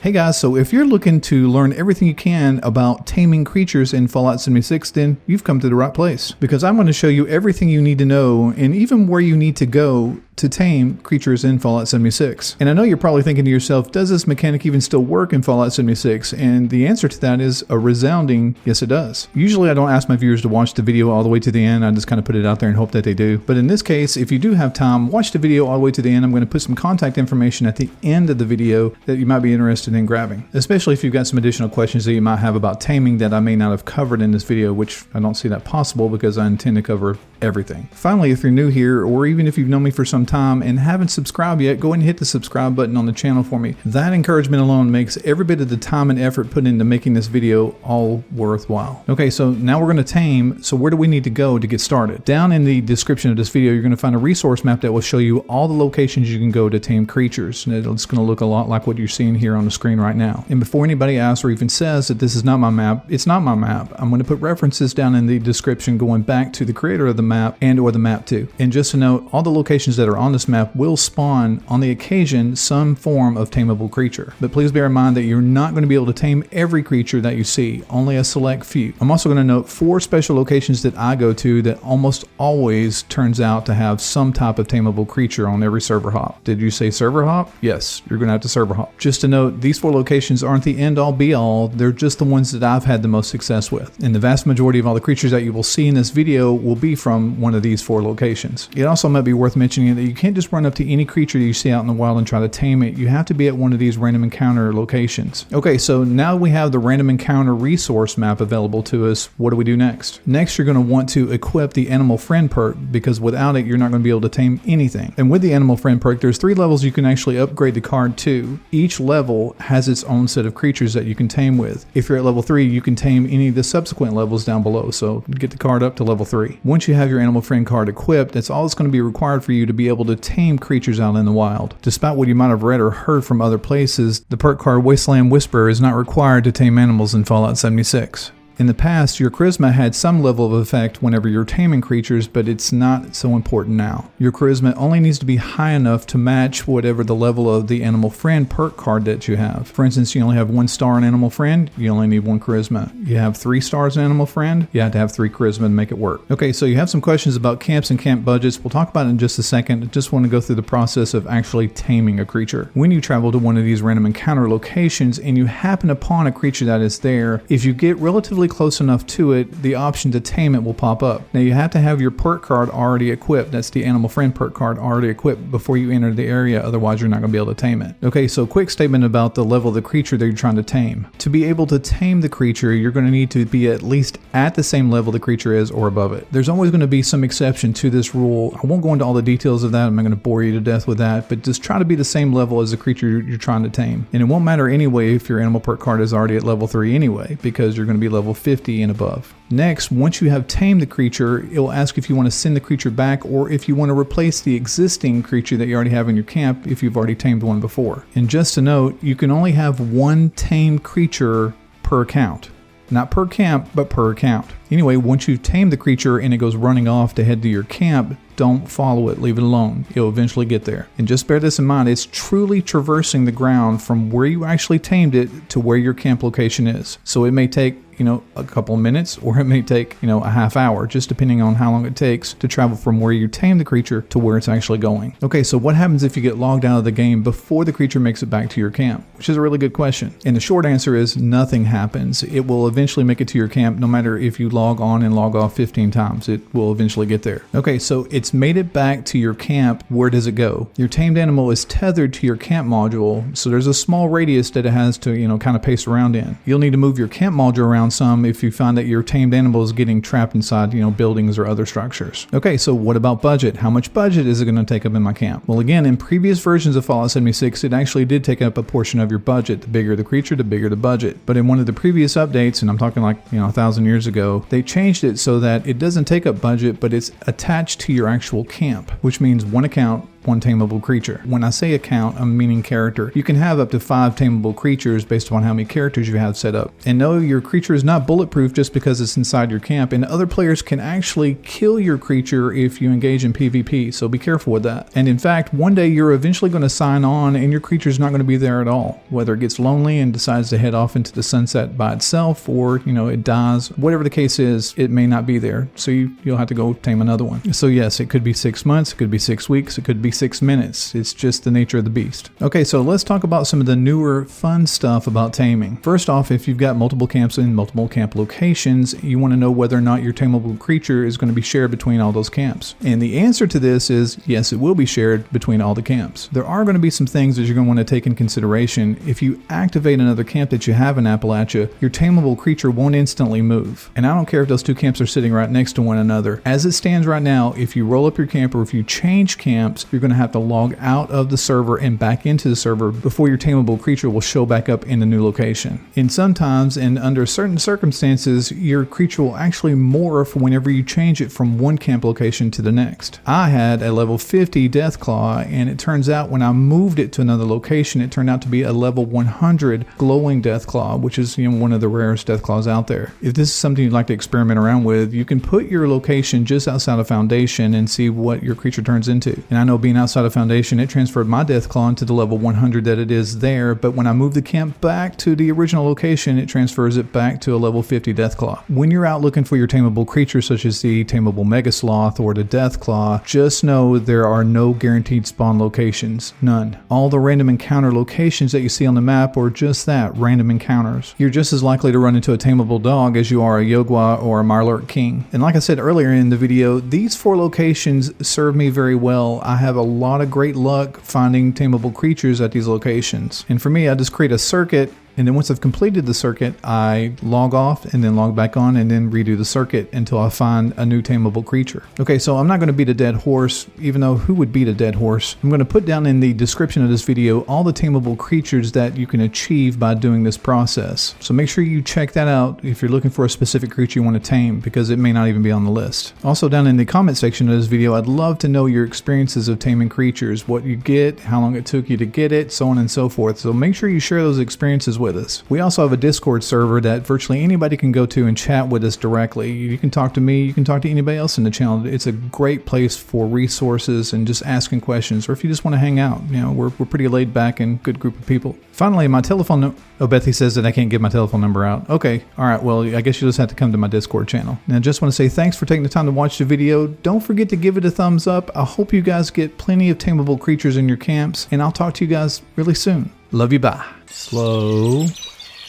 Hey guys, so if you're looking to learn everything you can about taming creatures in Fallout 76, then you've come to the right place. Because I'm going to show you everything you need to know and even where you need to go to tame creatures in Fallout 76. And I know you're probably thinking to yourself, does this mechanic even still work in Fallout 76? And the answer to that is a resounding yes, it does. Usually I don't ask my viewers to watch the video all the way to the end. I just kind of put it out there and hope that they do. But in this case, if you do have time, watch the video all the way to the end. I'm going to put some contact information at the end of the video that you might be interested in grabbing, especially if you've got some additional questions that you might have about taming that I may not have covered in this video, which I don't see that possible because I intend to cover everything. Finally, if you're new here, or even if you've known me for some time and haven't subscribed yet, go ahead and hit the subscribe button on the channel for me. That encouragement alone makes every bit of the time and effort put into making this video all worthwhile. Okay, so now we're going to tame. So where do we need to go to get started? Down in the description of this video, you're going to find a resource map that will show you all the locations you can go to tame creatures. And it's going to look a lot like what you're seeing here on the screen right now. And before anybody asks or even says that this is not my map, it's not my map. I'm going to put references down in the description going back to the creator of the map and or the map too. And just to note, all the locations that are on this map will spawn on the occasion some form of tameable creature. But please bear in mind that you're not going to be able to tame every creature that you see, only a select few. I'm also going to note 4 special locations that I go to that almost always turns out to have some type of tameable creature on every server hop. Did you say server hop? Yes, you're going to have to server hop. Just to note, these 4 locations aren't the end all be all. They're just the ones that I've had the most success with. And the vast majority of all the creatures that you will see in this video will be from one of these 4 locations. It also might be worth mentioning that you can't just run up to any creature that you see out in the wild and try to tame it. You have to be at one of these random encounter locations. Okay, so now we have the random encounter resource map available to us. What do we do next? Next, you're going to want to equip the animal friend perk, because without it, you're not going to be able to tame anything. And with the animal friend perk, there's 3 levels you can actually upgrade the card to. Each level has its own set of creatures that you can tame with. If you're at level 3, you can tame any of the subsequent levels down below. So get the card up to level 3. Once you have your animal friend card equipped, that's all that's going to be required for you to be able to tame creatures out in the wild. Despite what you might have read or heard from other places, the perk card Wasteland Whisperer is not required to tame animals in Fallout 76. In the past, your charisma had some level of effect whenever you're taming creatures, but it's not so important now. Your charisma only needs to be high enough to match whatever the level of the animal friend perk card that you have. For instance, you only have 1 star in animal friend, you only need 1 charisma. You have 3 stars in animal friend, you have to have 3 charisma to make it work. Okay, so you have some questions about camps and camp budgets. We'll talk about it in just a second. I just want to go through the process of actually taming a creature. When you travel to one of these random encounter locations and you happen upon a creature that is there, if you get relatively close enough to it, the option to tame it will pop up. Now you have to have your perk card already equipped. That's the animal friend perk card already equipped before you enter the area, otherwise you're not going to be able to tame it. Okay, so quick statement about the level of the creature that you're trying to tame. To be able to tame the creature, you're going to need to be at least at the same level the creature is or above it. There's always going to be some exception to this rule. I won't go into all the details of that. I'm not going to bore you to death with that, but just try to be the same level as the creature you're trying to tame. And it won't matter anyway if your animal perk card is already at level 3 anyway, because you're going to be level 50 and above. Next, once you have tamed the creature, it will ask if you want to send the creature back or if you want to replace the existing creature that you already have in your camp if you've already tamed one before. And just to note, you can only have 1 tamed creature per account. Not per camp, but per account. Anyway, once you've tamed the creature and it goes running off to head to your camp, don't follow it, leave it alone. It'll eventually get there. And just bear this in mind, it's truly traversing the ground from where you actually tamed it to where your camp location is. So it may take, a couple of minutes, or it may take, a half hour, just depending on how long it takes to travel from where you tame the creature to where it's actually going. Okay, so what happens if you get logged out of the game before the creature makes it back to your camp? Which is a really good question. And the short answer is nothing happens. It will eventually make it to your camp no matter if you log on and log off 15 times. It will eventually get there. Okay, so it's made it back to your camp. Where does it go? Your tamed animal is tethered to your camp module, so there's a small radius that it has to, kind of pace around in. You'll need to move your camp module around some if you find that your tamed animal is getting trapped inside, buildings or other structures. Okay, so what about budget? How much budget is it going to take up in my camp? Well, again, in previous versions of Fallout 76, it actually did take up a portion of your budget. The bigger the creature, the bigger the budget. But in one of the previous updates, and I'm talking like, 1,000 years ago, they changed it so that it doesn't take up budget, but it's attached to your actual camp, which means 1 account, one tameable creature. When I say account, I'm meaning character. You can have up to 5 tameable creatures based on how many characters you have set up. And no, your creature is not bulletproof just because it's inside your camp, and other players can actually kill your creature if you engage in PvP, so be careful with that. And in fact, one day you're eventually going to sign on and your creature's not going to be there at all. Whether it gets lonely and decides to head off into the sunset by itself, or it dies, whatever the case is, it may not be there. So you'll have to go tame another one. So yes, it could be 6 months, it could be 6 weeks, it could be 6 minutes. It's just the nature of the beast. Okay, so let's talk about some of the newer fun stuff about taming. First off, if you've got multiple camps in multiple camp locations, you want to know whether or not your tameable creature is going to be shared between all those camps. And the answer to this is yes, it will be shared between all the camps. There are going to be some things that you're going to want to take in consideration. If you activate another camp that you have in Appalachia, your tameable creature won't instantly move. And I don't care if those two camps are sitting right next to one another. As it stands right now, if you roll up your camp or if you change camps, you're going to have to log out of the server and back into the server before your tameable creature will show back up in the new location. And sometimes, and under certain circumstances, your creature will actually morph whenever you change it from one camp location to the next. I had a level 50 Deathclaw, and it turns out when I moved it to another location, it turned out to be a level 100 glowing Deathclaw, which is one of the rarest Deathclaws out there. If this is something you'd like to experiment around with, you can put your location just outside of Foundation and see what your creature turns into. And I know being outside of Foundation, it transferred my Deathclaw into the level 100 that it is there, but when I move the camp back to the original location, it transfers it back to a level 50 Deathclaw. When you're out looking for your tameable creatures such as the tameable Mega Sloth or the Deathclaw, just know there are no guaranteed spawn locations. None. All the random encounter locations that you see on the map are just that, random encounters. You're just as likely to run into a tameable dog as you are a Yogwa or a Mirelurk King. And like I said earlier in the video, these 4 locations serve me very well. I have a lot of great luck finding tameable creatures at these locations. And for me, I just create a circuit, and then once I've completed the circuit, I log off and then log back on and then redo the circuit until I find a new tameable creature. Okay, so I'm not going to beat a dead horse, even though who would beat a dead horse? I'm going to put down in the description of this video all the tameable creatures that you can achieve by doing this process. So make sure you check that out if you're looking for a specific creature you want to tame, because it may not even be on the list. Also, down in the comment section of this video, I'd love to know your experiences of taming creatures, what you get, how long it took you to get it, so on and so forth. So make sure you share those experiences with us. We also have a Discord server that virtually anybody can go to and chat with us directly. You can talk to me, you can talk to anybody else in the channel. It's a great place for resources and just asking questions, or if you just want to hang out. We're pretty laid back and good group of people. Finally, my telephone number. Oh, Bethy says that I can't give my telephone number out. Okay, all right, well, I guess you just have to come to my Discord channel. Now, I just want to say thanks for taking the time to watch the video. Don't forget to give it a thumbs up. I hope you guys get plenty of tameable creatures in your camps, and I'll talk to you guys really soon. Love you, bye. Slow.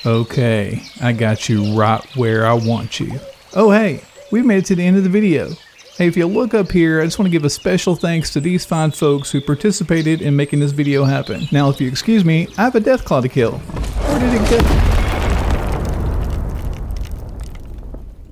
Okay, I got you right where I want you. Oh, hey, we've made it to the end of the video. Hey, if you look up here, I just want to give a special thanks to these fine folks who participated in making this video happen. Now, if you excuse me, I have a Deathclaw to kill. Where did it go?